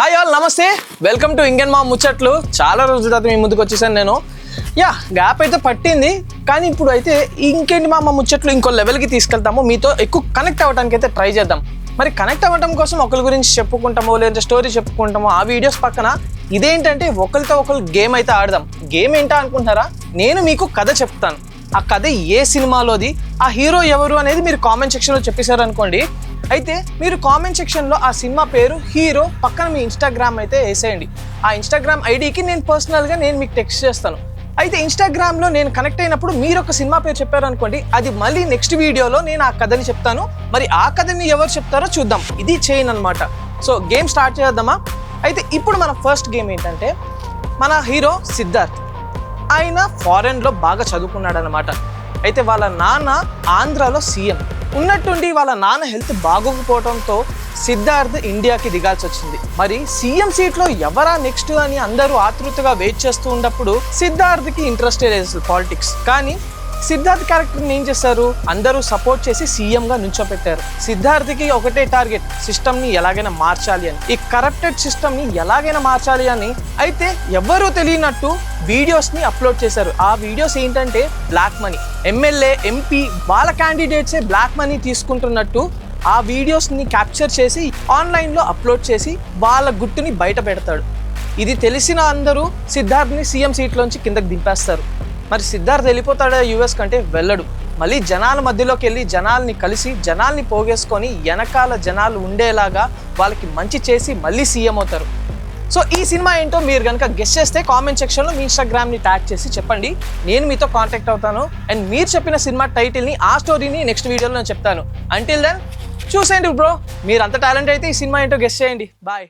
Hi all నమస్తే, welcome to Indian మా ముచ్చట్లు. చాలా రోజుల తర్వాత మీ ముందుకు వచ్చేసాను నేను. గ్యాప్ అయితే పట్టింది, కానీ ఇప్పుడు అయితే ఇంకేంటి మా ముచ్చట్లు ఇంకో లెవెల్కి తీసుకెళ్తాము. మీతో ఎక్కువ కనెక్ట్ అవ్వడానికి అయితే ట్రై చేద్దాం. మరి కనెక్ట్ అవ్వడం కోసం ఒకరి గురించి చెప్పుకుంటామో లేదంటే స్టోరీ చెప్పుకుంటామో ఆ వీడియోస్ పక్కన ఇదేంటంటే ఒకరితో ఒకరు గేమ్ అయితే ఆడదాం. గేమ్ ఏంటా అనుకుంటారా? నేను మీకు కథ చెప్తాను. ఆ కథ ఏ సినిమాలోది, ఆ హీరో ఎవరు అనేది మీరు కామెంట్ సెక్షన్లో చెప్పేశారు అనుకోండి. అయితే మీరు కామెంట్ సెక్షన్లో ఆ సినిమా పేరు, హీరో పక్కన మీ ఇన్స్టాగ్రామ్ అయితే వేసేయండి. ఆ ఇన్స్టాగ్రామ్ ఐడికి నేను పర్సనల్గా మీకు టెక్స్ట్ చేస్తాను. అయితే ఇన్స్టాగ్రామ్లో నేను కనెక్ట్ అయినప్పుడు మీరు ఒక సినిమా పేరు చెప్పారు అనుకోండి, అది మళ్ళీ నెక్స్ట్ వీడియోలో నేను ఆ కథని చెప్తాను. మరి ఆ కథని ఎవరు చెప్తారో చూద్దాం. ఇది చైన్ అనమాట. సో గేమ్ స్టార్ట్ చేద్దామా? అయితే ఇప్పుడు మన ఫస్ట్ గేమ్ ఏంటంటే, మన హీరో సిద్ధార్థ్. ఆయన ఫారెన్లో బాగా చదువుకున్నాడు అనమాట. అయితే వాళ్ళ నాన్న ఆంధ్రాలో సీఎం. ఉన్నట్టుండి వాళ్ళ నాన్న హెల్త్ బాగోకపోవడంతో సిద్ధార్థ్ ఇండియాకి దిగాల్సి వచ్చింది. మరి సీఎం సీట్లో ఎవరా నెక్స్ట్ అని అందరూ ఆతృతగా వెయిట్ చేస్తూ ఉన్నప్పుడు సిద్ధార్థ్కి ఇంట్రెస్ట్ లేదు పాలిటిక్స్. కానీ సిద్ధార్థ్ క్యారెక్టర్ని ఏం చేశారు, అందరూ సపోర్ట్ చేసి సీఎంగా నుంచోపెట్టారు. సిద్ధార్థ్కి ఒకటే టార్గెట్, సిస్టమ్ని ఎలాగైనా మార్చాలి అని, ఈ కరప్టెడ్ సిస్టమ్ని ఎలాగైనా మార్చాలి అని. అయితే ఎవరూ తెలియనట్టు వీడియోస్ని అప్లోడ్ చేశారు. ఆ వీడియోస్ ఏంటంటే బ్లాక్ మనీ, ఎమ్మెల్యే ఎంపీ వాళ్ళ క్యాండిడేట్సే బ్లాక్ మనీ తీసుకుంటున్నట్టు ఆ వీడియోస్ని క్యాప్చర్ చేసి ఆన్లైన్లో అప్లోడ్ చేసి వాళ్ళ గుట్టుని బయట పెడతాడు. ఇది తెలిసిన అందరూ సిద్ధార్థ్ని సీఎం సీట్లోంచి కిందకి దింపేస్తారు. మరి సిద్ధార్థ్ వెళ్ళిపోతాడా యూఎస్ కంటే? వెళ్ళడు. మళ్ళీ జనాల మధ్యలోకి వెళ్ళి జనాల్ని కలిసి జనాల్ని పోగేసుకొని వెనకాల జనాలు ఉండేలాగా వాళ్ళకి మంచి చేసి మళ్ళీ సీఎం అవుతారు. సో ఈ సినిమా ఏంటో మీరు కనుక గెస్ చేస్తే కామెంట్ సెక్షన్లో మీ ఇన్స్టాగ్రామ్ని ట్యాగ్ చేసి చెప్పండి. నేను మీతో కాంటాక్ట్ అవుతాను. అండ్ మీరు చెప్పిన సినిమా టైటిల్ని, ఆ స్టోరీని నెక్స్ట్ వీడియోలో నేను చెప్తాను. అంటిల్ దెన్ చూసేయండి బ్రో. మీరు అంత టాలెంట్ అయితే ఈ సినిమా ఏంటో గెస్ చేయండి. బాయ్.